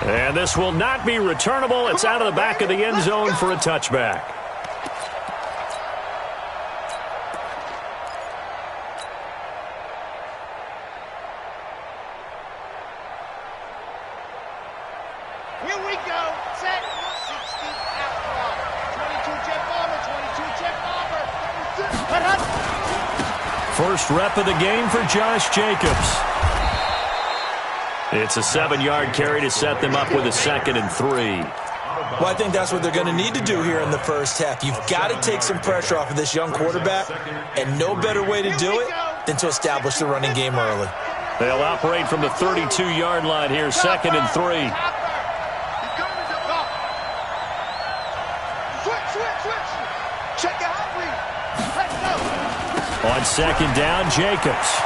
And this will not be returnable. It's out of the back of the end zone for a touchback. Here we go. Set. 60 out block. 22 jet bomber. 22 jet bomber. First rep of the game for Josh Jacobs. It's a 7-yard carry to set them up with a 2nd and 3. Well, I think that's what they're going to need to do here in the first half. You've got to take some pressure off of this young quarterback, and no better way to do it than to establish the running game early. They'll operate from the 32-yard line here, 2nd and 3. Check out read. Let's go. On 2nd down, Jacobs.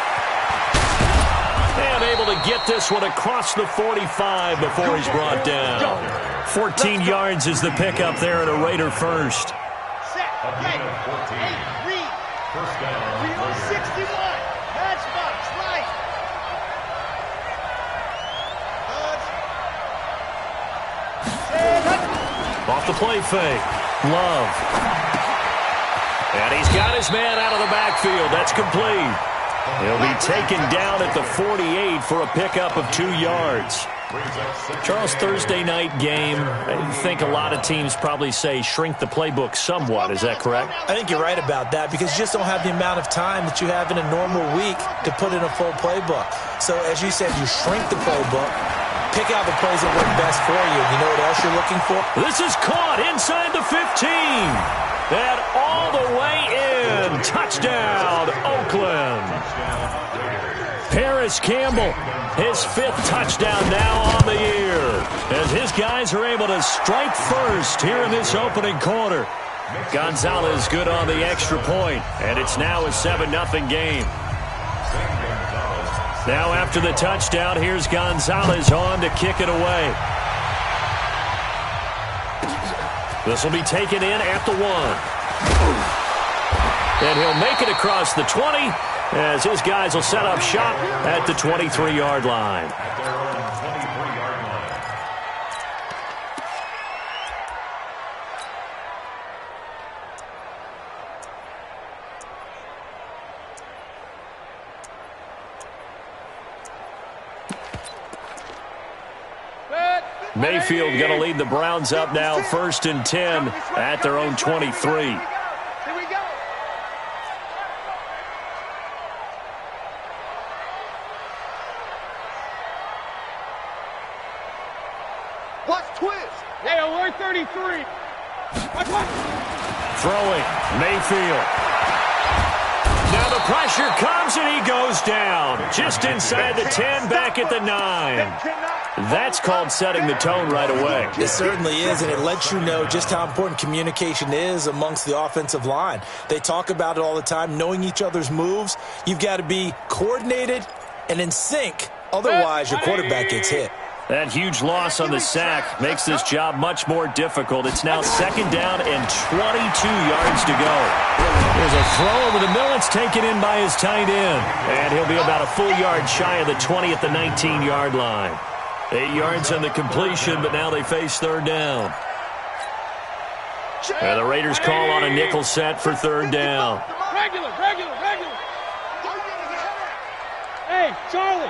And able to get this one across the 45 before he's brought down. 14 yards is the pickup there at a Raider first. Set. Okay. 8. Read. First down. 361. Matchbox. Right. Off the play fake. Love. And he's got his man out of the backfield. That's complete. He'll be taken down at the 48 for a pickup of 2 yards. Charles, Thursday night game, I think a lot of teams probably say shrink the playbook somewhat. Is that correct? I think you're right about that because you just don't have the amount of time that you have in a normal week to put in a full playbook. So, as you said, you shrink the playbook, pick out the plays that work best for you. You know what else you're looking for? This is caught inside the 15. And all the way in. Touchdown, Oakland. Paris Campbell, his 5th touchdown now on the year, as his guys are able to strike first here in this opening quarter. Gonzalez good on the extra point, and it's now a 7-0 game. Now after the touchdown, here's Gonzalez on to kick it away. This will be taken in at the 1. And he'll make it across the 20 as his guys will set up shop at the 23-yard line. Mayfield going to lead the Browns up now, 1st and 10 at their own 23. Watch twist. Hey, alert 33. Watch. Throwing, Mayfield. Now the pressure comes and he goes down. Just inside the 10, back at the 9. That's called setting the tone right away. It certainly is, and it lets you know just how important communication is amongst the offensive line. They talk about it all the time, knowing each other's moves. You've got to be coordinated and in sync. Otherwise, your quarterback gets hit. That huge loss on the sack makes this job much more difficult. It's now 2nd down and 22 yards to go. There's a throw over the middle. It's taken in by his tight end. And he'll be about a full yard shy of the 20 at the 19-yard line. 8 yards on the completion, but now they face 3rd down. And the Raiders call on a nickel set for 3rd down. Regular. Hey, Charlie.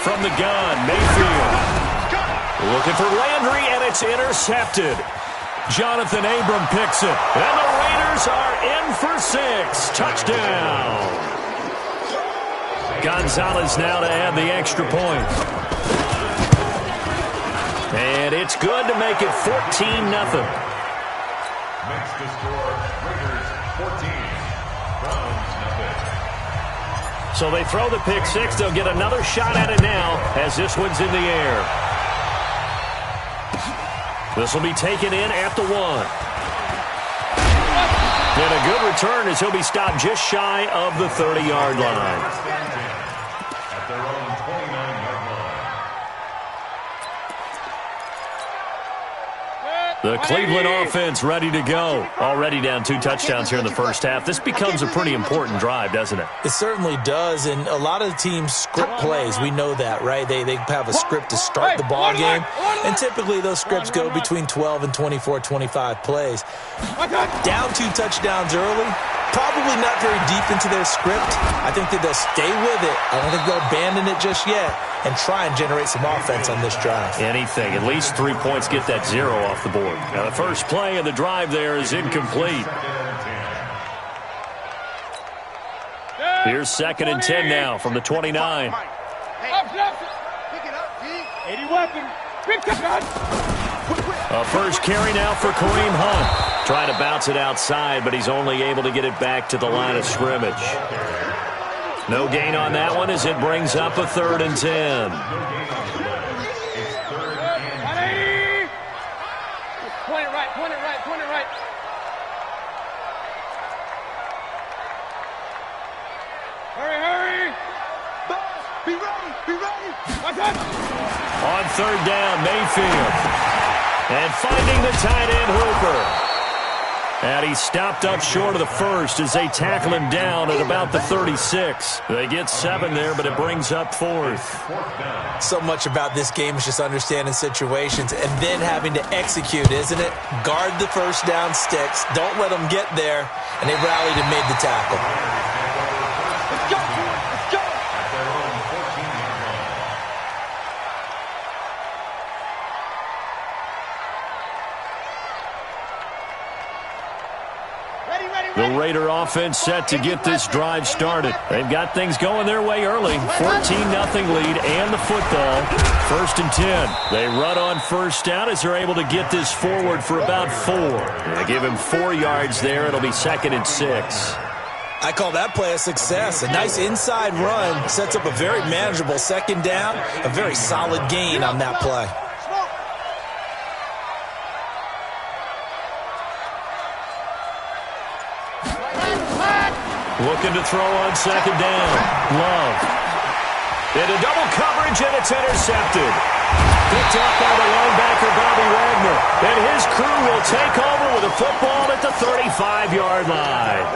From the gun, Mayfield. Looking for Landry, and it's intercepted. Jonathan Abram picks it. And the Raiders are in for 6. Touchdown. Gonzalez now to add the extra point. And it's good to make it 14-0. Next to score, Raiders 14, Browns nothing. So they throw the pick 6. They'll get another shot at it now as this one's in the air. This will be taken in at the 1. And a good return as he'll be stopped just shy of the 30-yard line. At their own 29-yard line. The Cleveland offense ready to go. Already down 2 touchdowns here in the first half. This becomes a pretty important drive, doesn't it? It certainly does, and a lot of the teams script plays. We know that, right? They have a script to start the ball game, and typically those scripts go between 12 and 24, 25 plays. Down 2 touchdowns early, probably not very deep into their script. I think that they'll stay with it. I don't think they'll abandon it just yet and try and generate some offense on this drive. Anything. At least 3 points, get that 0 off the board. Now, the first play of the drive there is incomplete. Here's 2nd and 10 now from the 29. A first carry now for Kareem Hunt. Trying to bounce it outside, but he's only able to get it back to the line of scrimmage. No gain on that one as it brings up a 3rd and 10. Point it right, point it right, point it right. Hurry, hurry. Be ready, be ready. On 3rd down, Mayfield. And finding the tight end, Hooper. And he stopped up short of the first as they tackle him down at about the 36. They get 7 there, but it brings up 4th. So much about this game is just understanding situations and then having to execute, isn't it? Guard the first down sticks. Don't let them get there. And they rallied and made the tackle. Let's go, let's go. The Raider offense set to get this drive started. They've got things going their way early. 14-0 lead and the football. 1st and 10. They run on 1st down as they're able to get this forward for about 4. They give him 4 yards there. It'll be 2nd and 6. I call that play a success. A nice inside run sets up a very manageable 2nd down. A very solid gain on that play. Looking to throw on 2nd down. Love. Into double coverage, and it's intercepted. Picked up by the linebacker, Bobby Wagner. And his crew will take over with a football at the 35-yard line.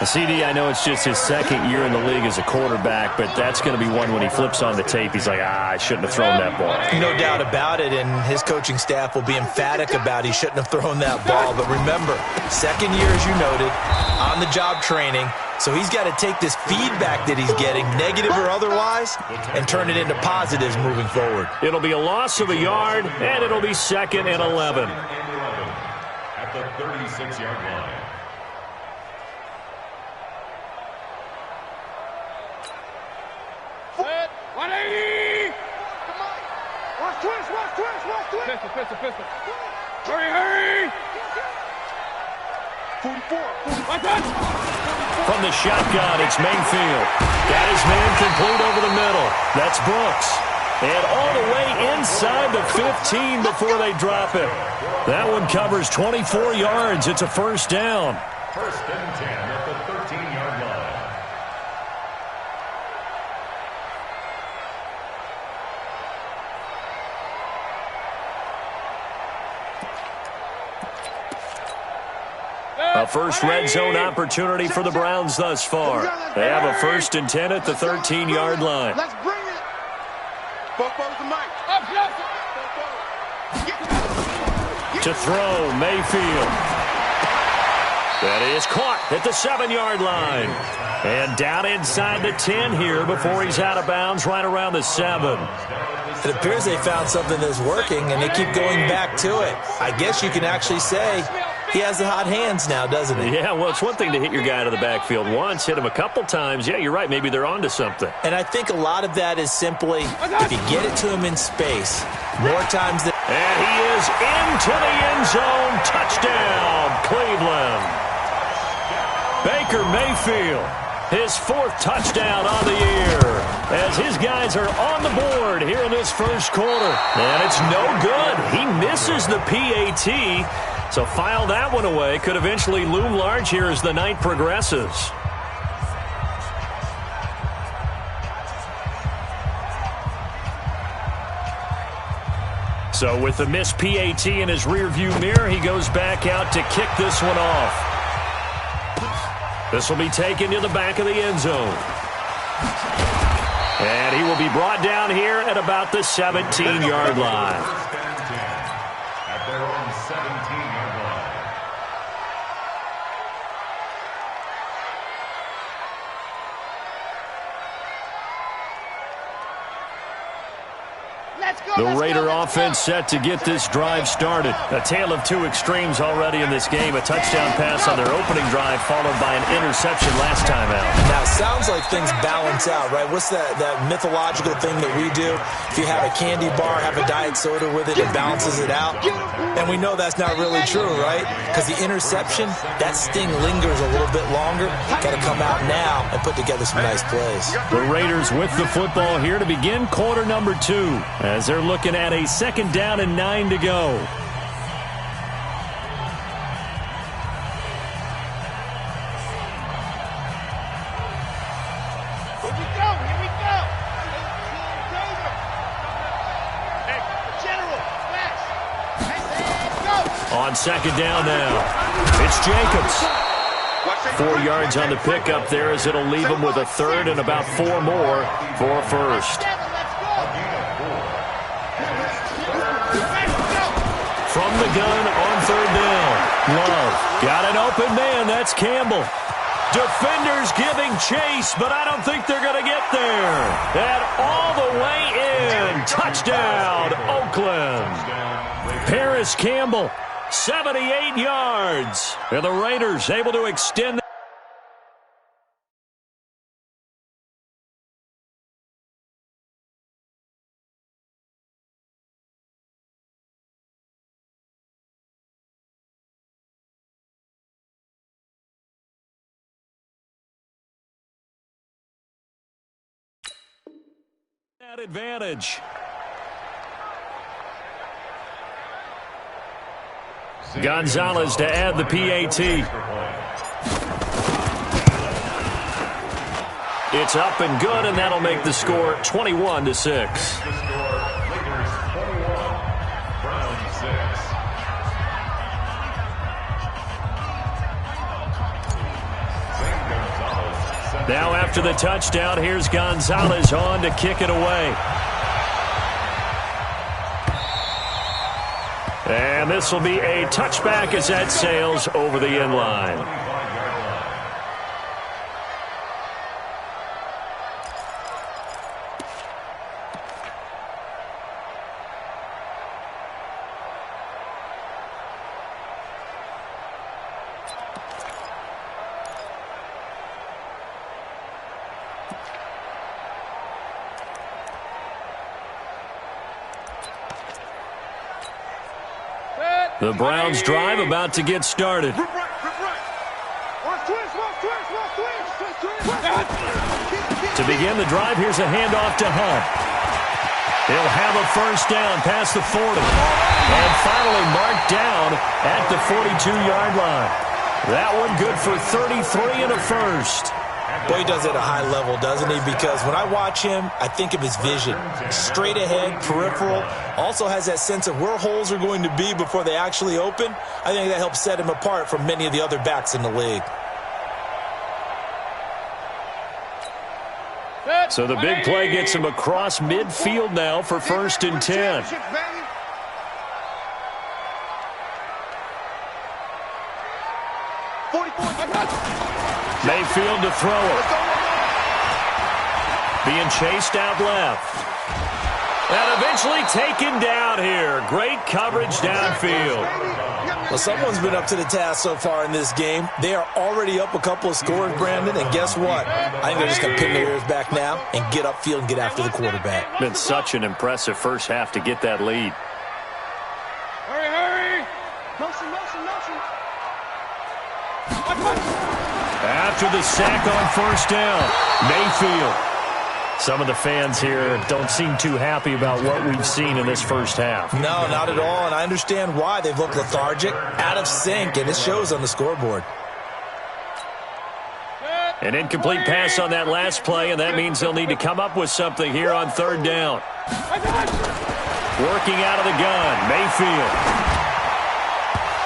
CD, I know it's just his 2nd year in the league as a quarterback, but that's going to be one when he flips on the tape, he's like, I shouldn't have thrown that ball. No doubt about it, and his coaching staff will be emphatic about he shouldn't have thrown that ball. But remember, 2nd year, as you noted, on-the-job training, so he's got to take this feedback that he's getting, negative or otherwise, and turn it into positives moving forward. It'll be a loss of a yard, and it'll be 2nd and 11. At the 36-yard line. Pistol. Hurry, hurry. 44. From the shotgun, it's Mayfield. Got his man complete over the middle. That's Brooks. And all the way inside the 15 before they drop it. That one covers 24 yards. It's a 1st down. 1st and 10 at the 13-yard line. A first red zone opportunity for the Browns thus far. They have a 1st and 10 at the 13-yard line. Let's bring it. Bobo's the mic. To throw, Mayfield. That is caught at the 7-yard line. And down inside the 10 here before he's out of bounds right around the 7. It appears they found something that's working, and they keep going back to it. I guess you can actually say he has the hot hands now, doesn't he? Yeah, well, it's one thing to hit your guy out of the backfield once, hit him a couple times. Yeah, you're right. Maybe they're onto something. And I think a lot of that is simply if you get it to him in space, more times than... And he is into the end zone. Touchdown, Cleveland. Baker Mayfield, his 4th touchdown on the year, as his guys are on the board here in this first quarter. And it's no good. He misses the PAT. So file that one away. Could eventually loom large here as the night progresses. So with the missed PAT in his rearview mirror, he goes back out to kick this one off. This will be taken to the back of the end zone. And he will be brought down here at about the 17-yard line. At their own 17-yard line. The Raider offense set to get this drive started. A tale of two extremes already in this game. A touchdown pass on their opening drive followed by an interception last time out. Now, it sounds like things balance out, right? What's that mythological thing that we do? If you have a candy bar, have a diet soda with it, it balances it out. And we know that's not really true, right? Because the interception, that sting lingers a little bit longer. Got to come out now and put together some nice plays. The Raiders with the football here to begin quarter number 2. As they're looking at a 2nd down and 9 to go. Here we go. General, fast. On 2nd down now, it's Jacobs. 4 yards on the pickup there as it'll leave him with a 3rd and about 4 more for a 1st. From the gun on 3rd down. Love got an open man. That's Campbell. Defenders giving chase, but I don't think they're going to get there. And all the way in. Touchdown, Oakland. Paris Campbell, 78 yards. And the Raiders able to extend. Advantage. Gonzalez to add the PAT. It's up and good, and that'll make the score 21-6. Now after the touchdown, here's Gonzalez on to kick it away. And this will be a touchback as that sails over the end line. The Browns drive about to get started. To begin the drive, here's a handoff to Hunt. He'll have a 1st down past the 40. And finally marked down at the 42-yard line. That one good for 33 and a 1st. Boy, he does it at a high level, doesn't he? Because when I watch him, I think of his vision. Straight ahead, peripheral. Also has that sense of where holes are going to be before they actually open. I think that helps set him apart from many of the other backs in the league. So the big play gets him across midfield now for 1st and 10. Mayfield to throw it. Being chased out left. And eventually taken down here. Great coverage downfield. Well, someone's been up to the task so far in this game. They are already up a couple of scores, Brandon, and guess what? I think they're just going to pin their ears back now and get upfield and get after the quarterback. Been such an impressive first half to get that lead. Hurry! Motion! After the sack on 1st down, Mayfield. Some of the fans here don't seem too happy about what we've seen in this first half. No, not at all, and I understand why. They've looked lethargic, out of sync, and it shows on the scoreboard. An incomplete pass on that last play, and that means they'll need to come up with something here on 3rd down. Working out of the gun, Mayfield.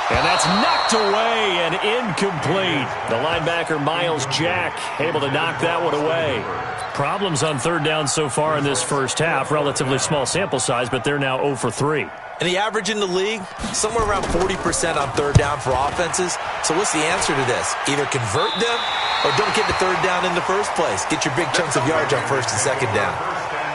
And that's knocked away and incomplete. The linebacker, Miles Jack, able to knock that one away. Problems on third down so far in this first half. Relatively small sample size, but they're now 0 for 3. And the average in the league, somewhere around 40% on third down for offenses. So what's the answer to this? Either convert them or don't get the third down in the first place. Get your big chunks of yards on first and second down.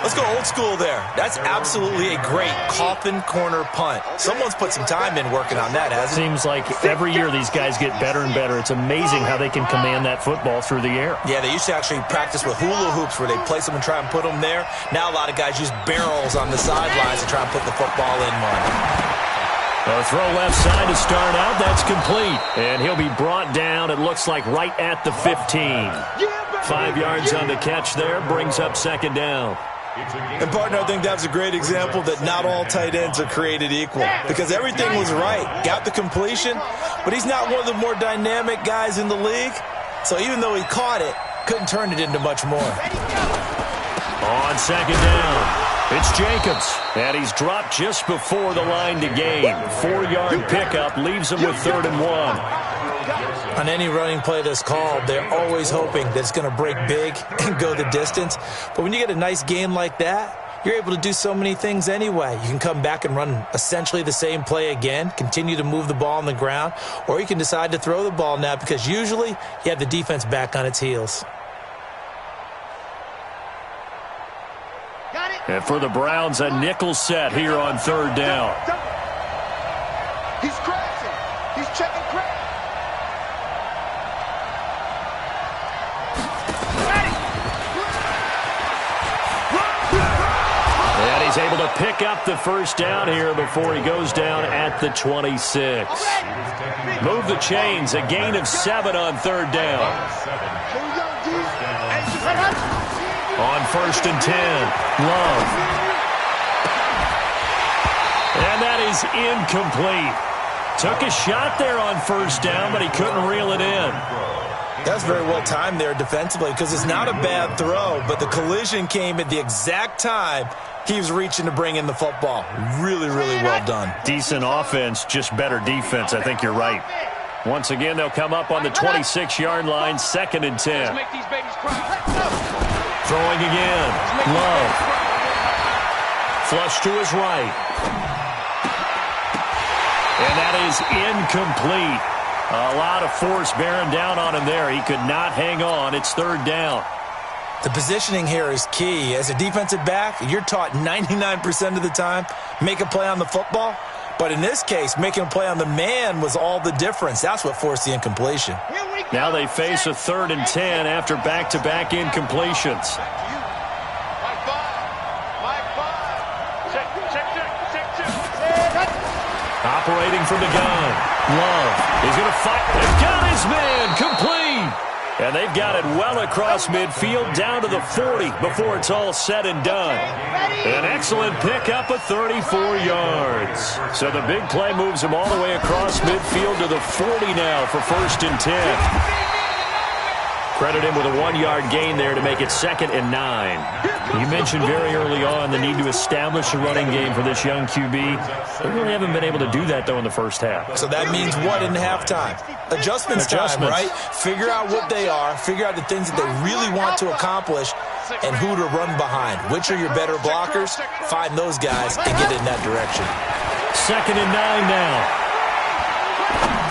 Let's go old school there. That's absolutely a great coffin corner punt. Someone's put some time in working on that, hasn't it? Seems like every year these guys get better and better. It's amazing how they can command that football through the air. Yeah, they used to actually practice with hula hoops where they place them and try and put them there. Now a lot of guys use barrels on the sidelines to try and put the football in one. A throw left side to start out. That's complete. And he'll be brought down, it looks like, right at the 15. 5 yards on the catch there. Brings up second down. And, partner, I think that's a great example that not all tight ends are created equal because everything was right. Got the completion, but he's not one of the more dynamic guys in the league. So even though he caught it, couldn't turn it into much more. On second down, it's Jacobs, and he's dropped just before the line to gain. 4-yard pickup leaves him with 3rd and 1. On any running play that's called, they're always hoping that it's going to break big and go the distance. But when you get a nice game like that, you're able to do so many things anyway. You can come back and run essentially the same play again, continue to move the ball on the ground, or you can decide to throw the ball now because usually you have the defense back on its heels. And for the Browns, a nickel set here on third down. He's crashing. He's checking crash. And he's able to pick up the first down here before he goes down at the 26. Move the chains, a gain of 7 on third down. On 1st and 10, Love. And that is incomplete. Took a shot there on first down, but he couldn't reel it in. That's very well timed there defensively because it's not a bad throw, but the collision came at the exact time he was reaching to bring in the football. Really, really well done. Decent offense, just better defense. I think you're right. Once again, they'll come up on the 26-yard line, 2nd and 10. Throwing again. Love. Flush to his right. And that is incomplete. A lot of force bearing down on him there. He could not hang on. It's 3rd down. The positioning here is key. As a defensive back, you're taught 99% of the time, make a play on the football. But in this case, making a play on the man was all the difference. That's what forced the incompletion. Now they face a 3rd and 10 after back-to-back incompletions. Operating from the gun. Love. He's going to fight. They've got his man. Complete. And they've got it well across midfield down to the 40 before it's all said and done. An excellent pickup of 34 yards. So the big play moves him all the way across midfield to the 40 now for 1st and 10. Credit him with a 1-yard gain there to make it 2nd and 9. You mentioned very early on the need to establish a running game for this young QB. They really haven't been able to do that, though, in the first half. So that means what in halftime? Adjustments time, right? Figure out what they are, figure out the things that they really want to accomplish, and who to run behind. Which are your better blockers? Find those guys and get in that direction. 2nd and 9 now.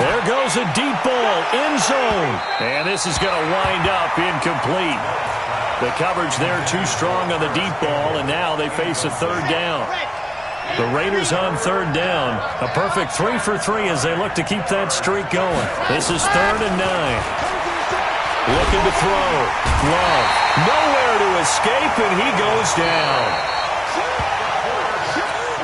There goes a deep ball, end zone. And this is going to wind up incomplete. The coverage there too strong on the deep ball, and now they face a 3rd down. The Raiders on 3rd down. A perfect 3 for 3 as they look to keep that streak going. This is 3rd and 9. Looking to throw. Love. Nowhere to escape, and he goes down.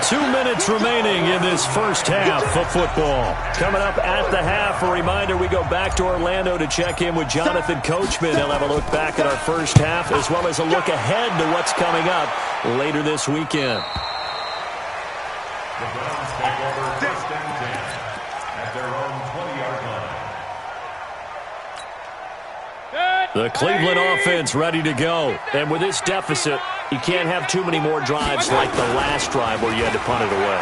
2 minutes remaining in this first half of football. Coming up at the half, a reminder, we go back to Orlando to check in with Jonathan Coachman. He'll have a look back at our first half as well as a look ahead to what's coming up later this weekend. The Browns take over 1st and 10 at their own 20-yard line. The Cleveland offense ready to go. And with this deficit, You can't have too many more drives like the last drive where you had to punt it away.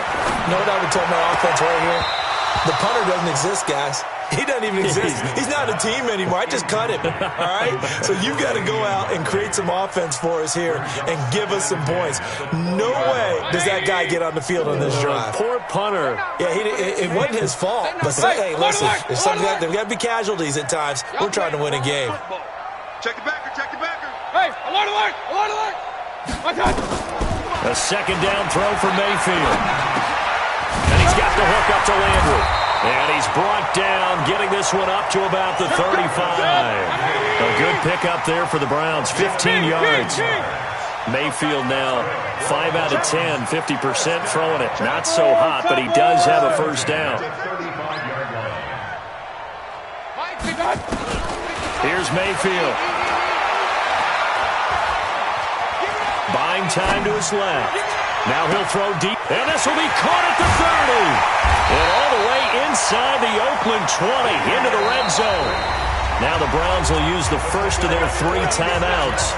You know what I would tell my offense right here? The punter doesn't exist, guys. He doesn't even exist. He's not a team anymore. I just cut him, all right? So you've got to go out and create some offense for us here and give us some points. No way does that guy get on the field on this drive. Poor punter. Yeah, it wasn't his fault. But hey, listen, there's got to be casualties at times. We're trying to win a game. Check the backer, check the backer. Hey, alert, alert, alert, alert. A second down throw for Mayfield. And he's got the hook up to Landry. And he's brought down, getting this one up to about the 35. A good pickup there for the Browns, 15 yards. Mayfield now 5 out of 10, 50% throwing it. Not so hot, but he does have a first down. Here's Mayfield. Buying time to his left. Now he'll throw deep, and this will be caught at the 30. And all the way inside the Oakland 20, into the red zone. Now the Browns will use the first of their 3 timeouts.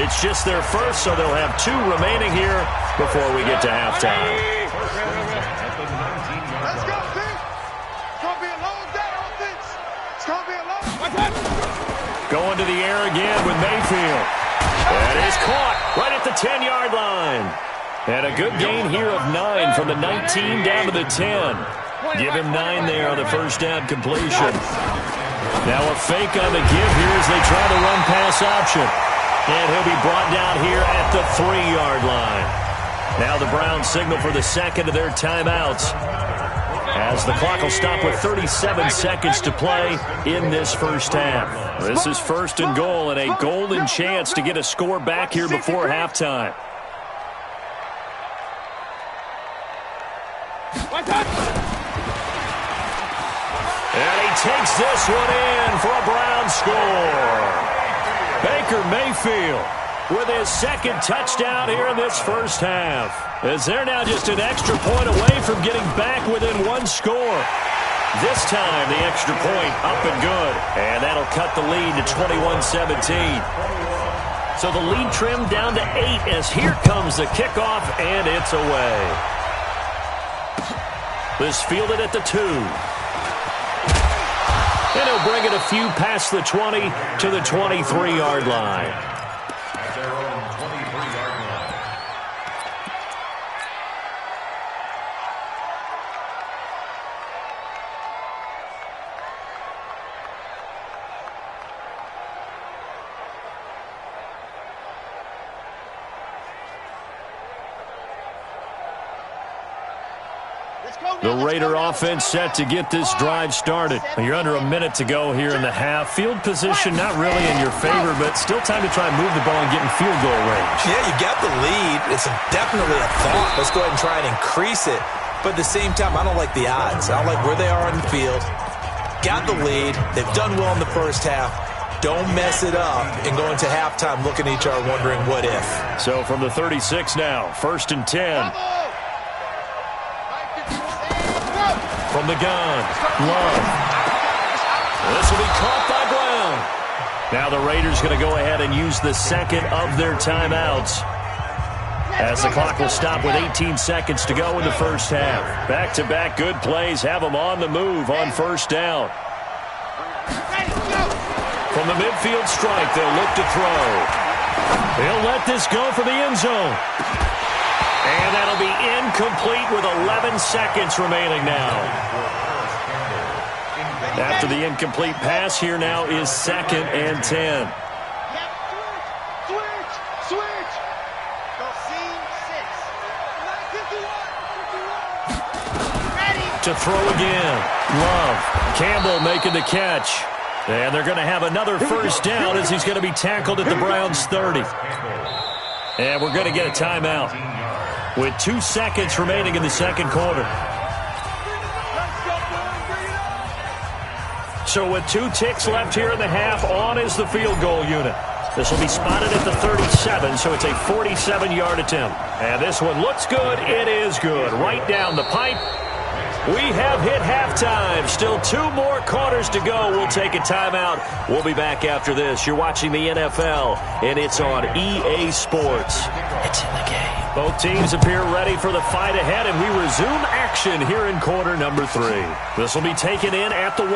It's just their first, so they'll have 2 remaining here before we get to halftime. Let's go, team. It's going to be a long day, offense. It's going to be a long day. Going to the air again with Mayfield. That is caught right at the 10-yard line. And a good gain here of 9 from the 19 down to the 10. Give him 9 there on the first down completion. Now a fake on the give here as they try the run-pass option. And he'll be brought down here at the 3-yard line. Now the Browns signal for the second of their timeouts, as the clock will stop with 37 seconds to play in this first half. This is first and goal and a golden chance to get a score back here before halftime. And he takes this one in for a Brown score. Baker Mayfield with his second touchdown here in this first half, as they're now just an extra point away from getting back within 1 score. This time the extra point up and good, and that'll cut the lead to 21-17. So the lead trimmed down to 8 as here comes the kickoff, and it's away. This fielded at the 2. And he'll bring it a few past the 20 to the 23-yard line. At their own 23-yard line. The Raider offense set to get this drive started. You're under a minute to go here in the half. Field position not really in your favor, but still time to try and move the ball and get in field goal range. Yeah, you got the lead. It's definitely a thought. Let's go ahead and try and increase it. But at the same time, I don't like the odds. I don't like where they are on the field. Got the lead. They've done well in the first half. Don't mess it up and go into halftime looking at each other wondering what if. So from the 36 now, 1st and 10. From the gun, Love. This will be caught by Brown. Now the Raiders going to go ahead and use the second of their timeouts, as the clock will stop with 18 seconds to go in the first half. Back-to-back good plays have them on the move on first down. From the midfield strike, they'll look to throw. He'll let this go for the end zone. And that'll be incomplete with 11 seconds remaining now. After the incomplete pass, here now is 2nd and 10. Switch. Go seam 6. Ready. To throw again. Love. Campbell making the catch. And they're going to have another first down as he's going to be tackled at the Browns' 30. And we're going to get a timeout with 2 seconds remaining in the second quarter. So with 2 ticks left here in the half, on is the field goal unit. This will be spotted at the 37, so it's a 47-yard attempt. And this one looks good. It is good. Right down the pipe. We have hit halftime. Still 2 more quarters to go. We'll take a timeout. We'll be back after this. You're watching the NFL, and it's on EA Sports. It's in the game. Both teams appear ready for the fight ahead, and we resume action here in quarter number 3. This will be taken in at the 1.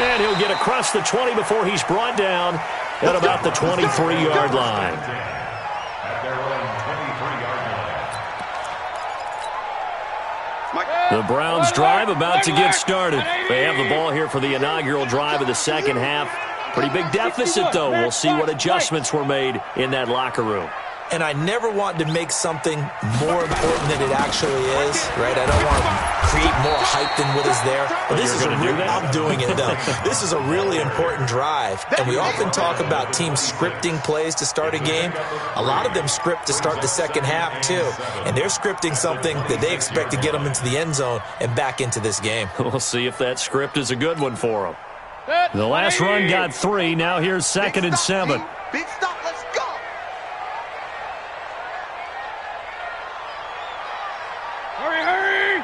And he'll get across the 20 before he's brought down at about the 23-yard line. The Browns drive about to get started. They have the ball here for the inaugural drive of the second half. Pretty big deficit, though. We'll see what adjustments were made in that locker room. And I never want to make something more important than it actually is, right? I don't want to create more hype than what is there. But this is I'm doing it, though. This is a really important drive. And we often talk about teams scripting plays to start a game. A lot of them script to start the second half, too. And they're scripting something that they expect to get them into the end zone and back into this game. We'll see if that script is a good one for them. The last run got 3. Now here's 2nd and 7. Big stop. Let's go. Hurry.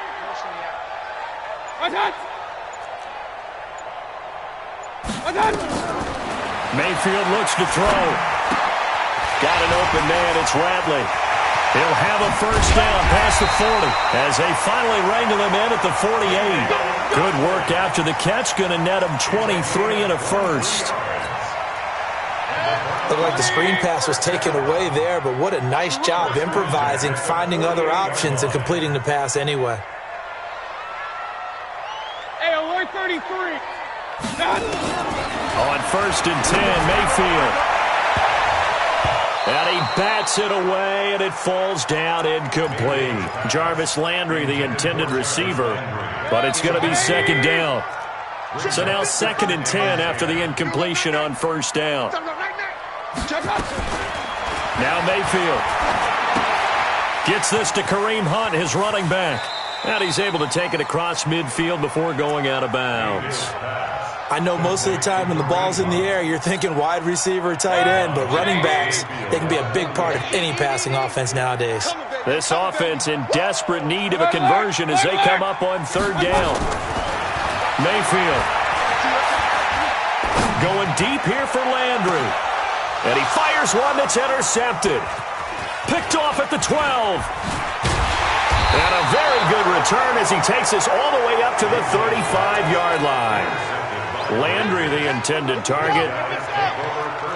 Mayfield looks to throw. Got an open man. It's Radley. He'll have a first down past the 40 as they finally wrangle him in at the 48. Good work after the catch. Going to net him 23 and a first. Looked like the screen pass was taken away there, but what a nice job improvising, finding other options, and completing the pass anyway. Hey, alert 33. On 1st and 10, Mayfield. And he bats it away, and it falls down incomplete. Jarvis Landry, the intended receiver, but it's going to be 2nd down. So now 2nd and 10 after the incompletion on 1st down. Now Mayfield gets this to Kareem Hunt, his running back. And he's able to take it across midfield before going out of bounds. I know most of the time when the ball's in the air, you're thinking wide receiver, tight end, but running backs, they can be a big part of any passing offense nowadays. This offense in desperate need of a conversion as they come up on 3rd down. Mayfield going deep here for Landry. And he fires one that's intercepted. Picked off at the 12. And a very good return as he takes us all the way up to the 35-yard line. Landry, the intended target.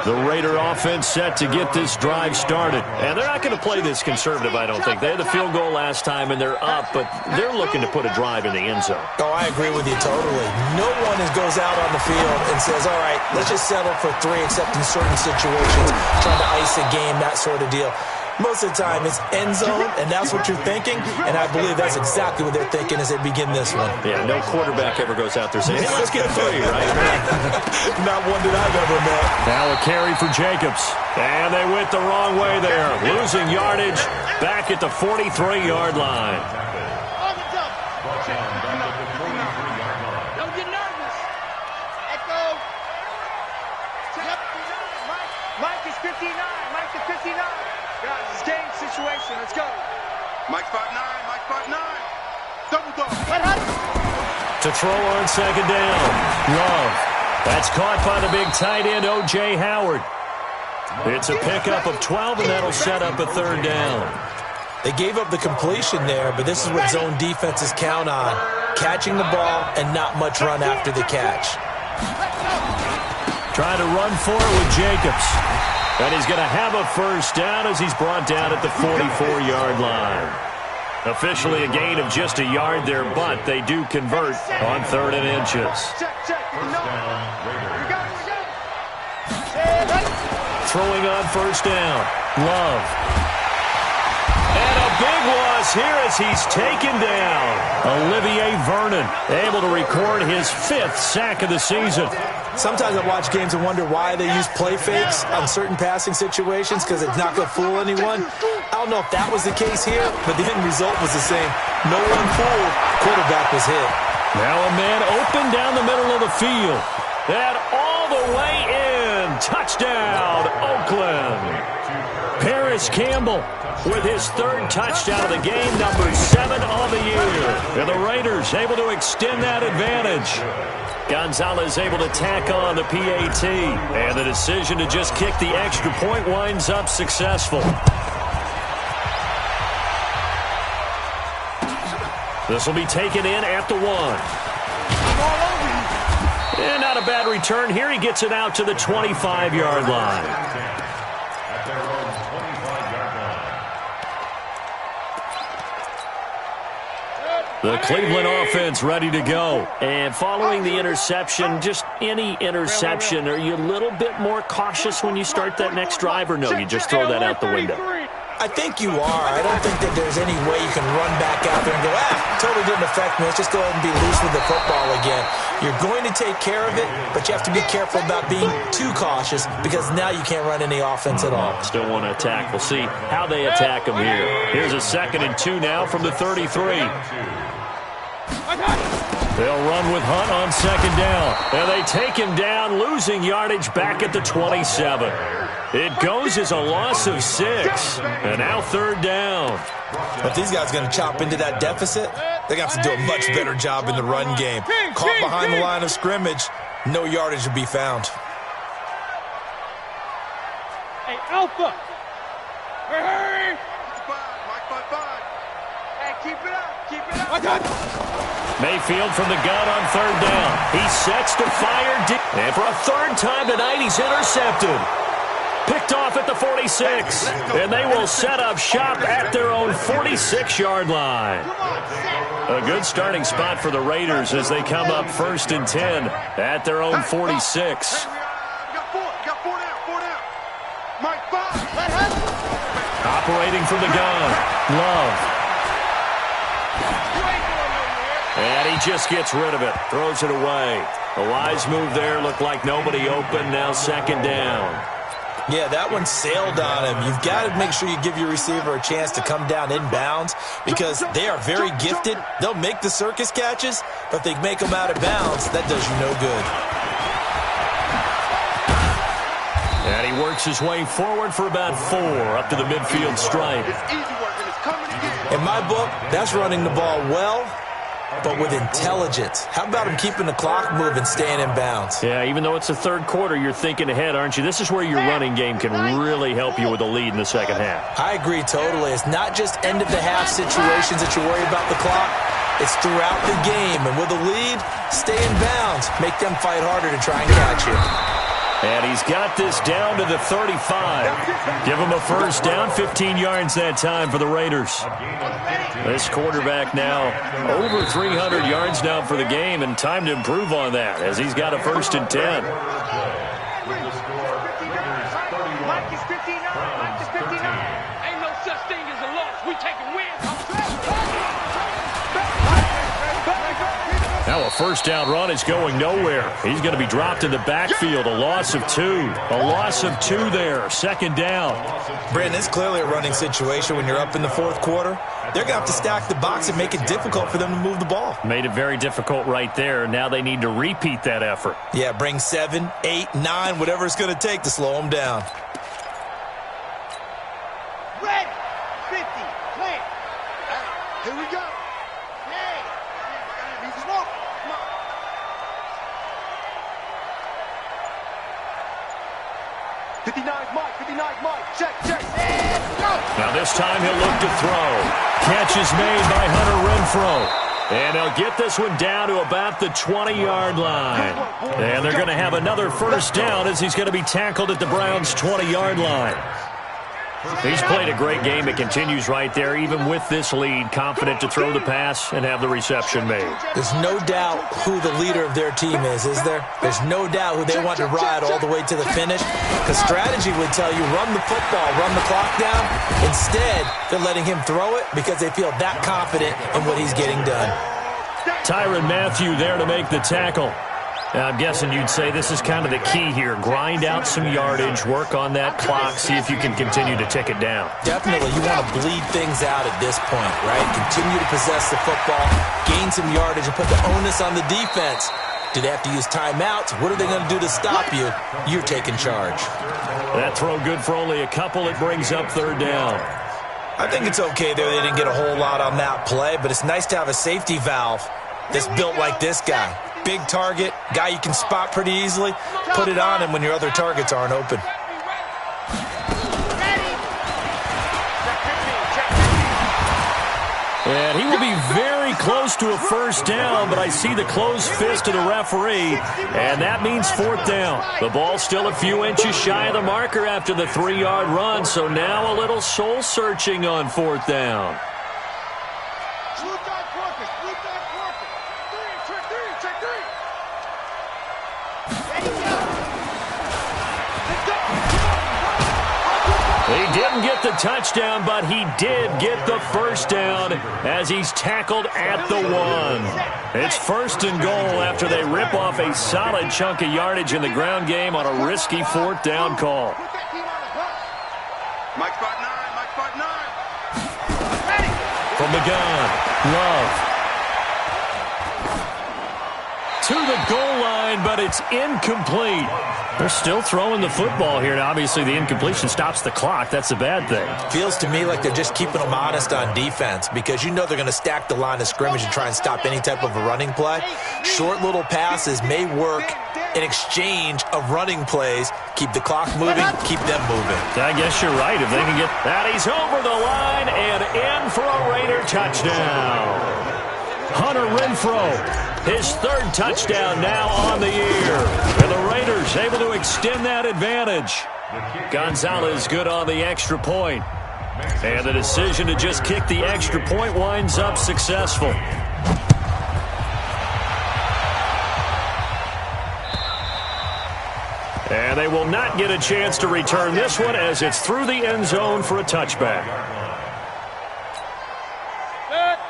The Raider offense set to get this drive started. And they're not going to play this conservative, I don't think. They had the field goal last time, and they're up, but they're looking to put a drive in the end zone. Oh, I agree with you totally. No one goes out on the field and says, all right, let's just settle for 3, except in certain situations, trying to ice a game, that sort of deal. Most of the time, it's end zone, and that's what you're thinking, and I believe that's exactly what they're thinking as they begin this one. Yeah, no quarterback ever goes out there saying, hey, let's get 3, right? Not one that I've ever met. Now a carry for Jacobs, and they went the wrong way there, losing yardage back at the 43-yard line. On the dump. Don't get nervous. Echo. Mike is 59. Mike is 59. Guys, it's game situation. Let's go. Mike 5'9". Mike 5'9". Double dog. To throw on 2nd down. Love. That's caught by the big tight end, O.J. Howard. It's a pickup of 12, and that'll set up a 3rd down. They gave up the completion there, but this is what zone defenses count on. Catching the ball and not much run after the catch. Trying to run for it with Jacobs. And he's going to have a first down as he's brought down at the 44-yard line. Officially a gain of just a yard there, but they do convert on 3rd and inches. Throwing on 1st down. Love. And a big loss here as he's taken down. Olivier Vernon able to record his 5th sack of the season. Sometimes I watch games and wonder why they use play fakes on certain passing situations because it's not going to fool anyone. I don't know if that was the case here, but the end result was the same. No one fooled. Quarterback was hit. Now a man open down the middle of the field. And all the way in. Touchdown, Oakland. Paris Campbell with his third touchdown of the game, number 7 on the year. And the Raiders able to extend that advantage. Gonzalez able to tack on the PAT. And the decision to just kick the extra point winds up successful. This will be taken in at the 1. And not a bad return here. He gets it out to the 25-yard line. At their own 25-yard line. The Cleveland offense ready to go. And following the interception, just any interception, are you a little bit more cautious when you start that next drive, or no, you just throw that out the window? I think you are. I don't think that there's any way you can run back out there and go, totally didn't affect me. Let's just go ahead and be loose with the football again. You're going to take care of it, but you have to be careful about being too cautious because now you can't run any offense at all. Still want to attack. We'll see how they attack him here. Here's a 2nd and 2 now from the 33. They'll run with Hunt on 2nd down. And they take him down, losing yardage back at the 27. It goes as a loss of 6. And now 3rd down. If these guys are going to chop into that deficit, they're going to have to do a much better job in the run game. Caught behind the line of scrimmage, no yardage to be found. Hey, Alpha! Hey! Mike 5. Hey, keep it up! Keep it up! Mayfield from the gun on 3rd down. He sets to fire deep. And for a 3rd time tonight, he's intercepted. Picked off at the 46. And they will set up shop at their own 46-yard line. A good starting spot for the Raiders as they come up 1st and 10 at their own 46. Got 4 down. Mike 5. Operating from the gun. Love. And he just gets rid of it. Throws it away. A wise move there. Looked like nobody open. Now 2nd down. Yeah, that one sailed on him. You've got to make sure you give your receiver a chance to come down inbounds because they are very gifted. They'll make the circus catches, but if they make them out of bounds, that does you no good. And he works his way forward for about 4 up to the midfield stripe. In my book, that's running the ball well, but with intelligence. How about him keeping the clock moving, staying in bounds? Yeah, even though it's the 3rd quarter, you're thinking ahead, aren't you? This is where your running game can really help you with a lead in the 2nd half. I agree totally. It's not just end-of-the-half situations that you worry about the clock. It's throughout the game. And with a lead, stay in bounds. Make them fight harder to try and catch you. And he's got this down to the 35. Give him a 1st down, 15 yards that time for the Raiders. This quarterback now over 300 yards now for the game, and time to improve on that as he's got a 1st and 10. Mike is 59. Mike is 59. Ain't no such thing as a loss. We taking wins. Now a 1st down run is going nowhere. He's going to be dropped in the backfield. A loss of 2. A loss of 2 there. 2nd down. Brandon, it's clearly a running situation when you're up in the 4th quarter. They're going to have to stack the box and make it difficult for them to move the ball. Made it very difficult right there. Now they need to repeat that effort. Yeah, bring 7, 8, 9, whatever it's going to take to slow them down. Ready! 50, clear. Here we go. Hey! Come on. 59's Mike. 59's Mike. Check. Let's go! Now this time he'll look to throw. Catch is made by Hunter Renfrow. And they'll get this one down to about the 20-yard line. And they're going to have another 1st down as he's going to be tackled at the Browns' 20-yard line. He's played a great game. It continues right there, even with this lead, confident to throw the pass and have the reception made. There's no doubt who the leader of their team is there? There's no doubt who they want to ride all the way to the finish. Because strategy would tell you, run the football, run the clock down. Instead, they're letting him throw it because they feel that confident in what he's getting done. Tyrann Mathieu there to make the tackle. I'm guessing you'd say this is kind of the key here. Grind out some yardage, work on that clock, see if you can continue to tick it down. Definitely, you want to bleed things out at this point, right? Continue to possess the football, gain some yardage, and put the onus on the defense. Do they have to use timeouts? What are they going to do to stop you? You're taking charge. That throw good for only a couple. It brings up 3rd down. I think it's okay there. They didn't get a whole lot on that play, but it's nice to have a safety valve that's built like this guy. Big target, guy you can spot pretty easily. Put it on him when your other targets aren't open. And he will be very close to a first down, but I see the closed fist of the referee, and that means fourth down. The ball's still a few inches shy of the marker after the 3-yard run, so now a little soul-searching on fourth down. He didn't get the touchdown, but he did get the first down as he's tackled at the 1. It's first and goal after they rip off a solid chunk of yardage in the ground game on a risky fourth down call. Mike spot 9, Mike spot 9. From the gun, Love. To the goal line, but it's incomplete. They're still throwing the football here, and obviously the incompletion stops the clock. That's a bad thing. Feels to me like they're just keeping them honest on defense because you know they're going to stack the line of scrimmage and try and stop any type of a running play. Short little passes may work in exchange of running plays. Keep the clock moving, keep them moving. I guess you're right. If they can get that, he's over the line and in for a Raider touchdown. Hunter Renfrow, his third touchdown now on the year. And the Raiders able to extend that advantage. Gonzalez good on the extra point. And the decision to just kick the extra point winds up successful. And they will not get a chance to return this one as it's through the end zone for a touchback.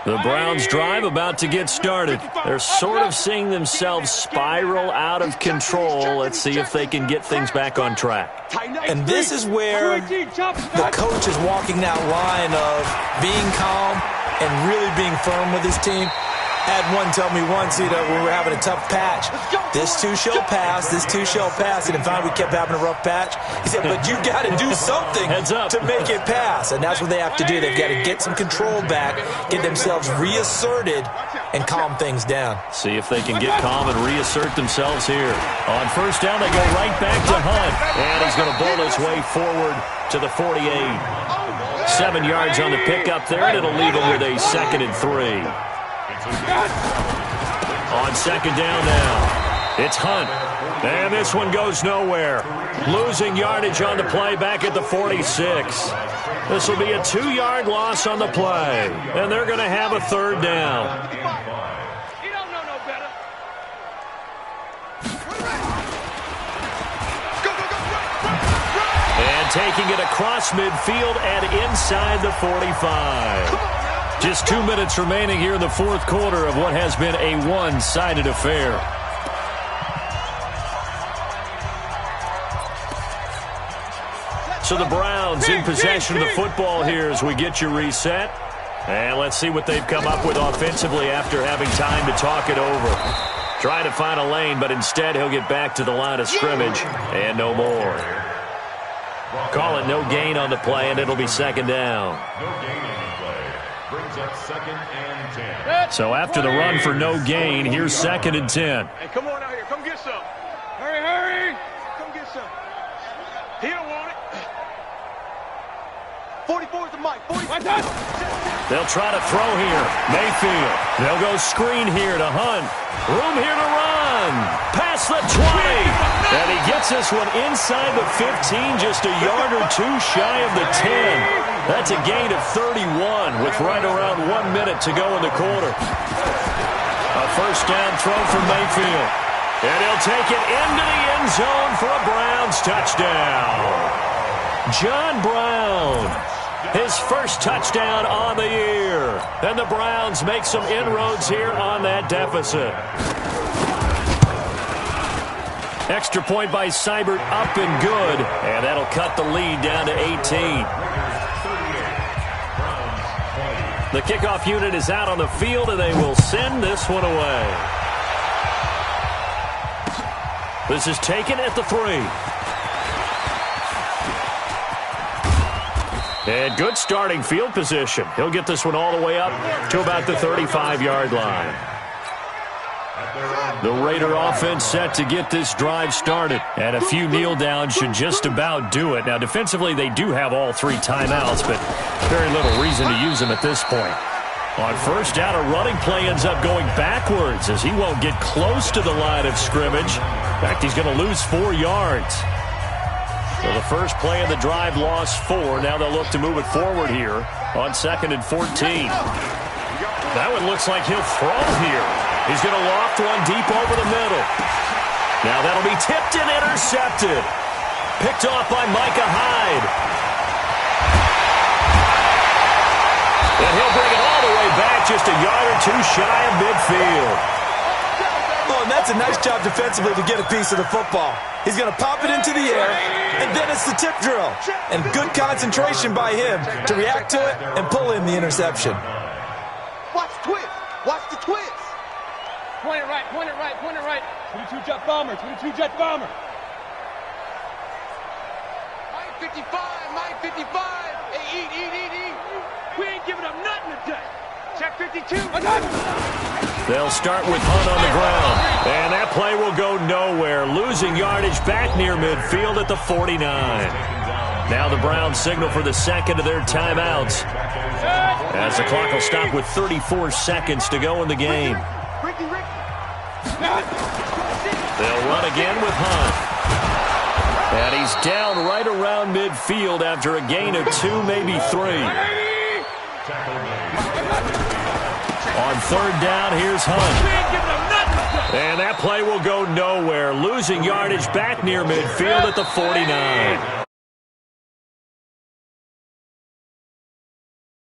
The Browns drive about to get started. They're sort of seeing themselves spiral out of control. Let's see if they can get things back on track. And this is where the coach is walking that line of being calm and really being firm with his team. Had one tell me once, when we were having a tough patch, this too shall pass, this too shall pass. And in fact, we kept having a rough patch. He said, but you got to do something to make it pass. And that's what they have to do. They've got to get some control back, get themselves reasserted, and calm things down. See if they can get calm and reassert themselves here. On first down, they go right back to Hunt. And he's going to bowl his way forward to the 48. 7 yards on the pickup there, and it'll leave him with a 2nd and 3. On second down now, it's Hunt. And this one goes nowhere. Losing yardage on the play back at the 46. This will be a 2-yard loss on the play. And they're going to have a third down. And taking it across midfield and inside the 45. Just 2 minutes remaining here in the fourth quarter of what has been a one-sided affair. So the Browns in possession of the football here as we get you reset. And let's see what they've come up with offensively after having time to talk it over. Trying to find a lane, but instead he'll get back to the line of scrimmage and no more. Call it no gain on the play, and it'll be second down. No gain on the play. Brings up 2nd and 10. So after the run for no gain, here's 2nd and 10. Hey, come on out here. Come get some. Hurry, hurry. Come get some. He don't want it. 44 is the mic. 45. They'll try to throw here. Mayfield. They'll go screen here to Hunt. Room here to run. Past the 20. And he gets this one inside the 15, just a yard or two shy of the 10. That's a gain of 31 with right around 1 minute to go in the quarter. A first down throw from Mayfield. And he'll take it into the end zone for a Browns touchdown. John Brown, his first touchdown on the year. And the Browns make some inroads here on that deficit. Extra point by Seibert up and good. And that'll cut the lead down to 18. The kickoff unit is out on the field, and they will send this one away. This is taken at the 3. And good starting field position. He'll get this one all the way up to about the 35-yard line. The Raider offense set to get this drive started. And a few kneel downs should just about do it. Now, defensively, they do have all 3 timeouts, but very little reason to use them at this point. On first down, a running play ends up going backwards as he won't get close to the line of scrimmage. In fact, he's going to lose 4 yards. So the first play of the drive lost 4. Now they'll look to move it forward here on 2nd and 14. That one looks like he'll throw here. He's going to loft one deep over the middle. Now that'll be tipped and intercepted. Picked off by Micah Hyde. And he'll bring it all the way back just a yard or 2 shy of midfield. Oh, and that's a nice job defensively to get a piece of the football. He's going to pop it into the air, and then it's the tip drill. And good concentration by him to react to it and pull in the interception. Watch the twist. Watch the twist. Point it right, point it right, point it right. 22 jet bomber, 22 jet bomber. Mike 55, Mike 55. Hey, eat. We ain't giving up nothing today. Check 52. They'll start with Hunt on the ground. And that play will go nowhere. Losing yardage back near midfield at the 49. Now the Browns signal for the second of their timeouts, as the clock will stop with 34 seconds to go in the game. They'll run again with Hunt. And he's down right around midfield after a gain of 2, maybe 3. On third down, here's Hunt. And that play will go nowhere. Losing yardage back near midfield at the 49.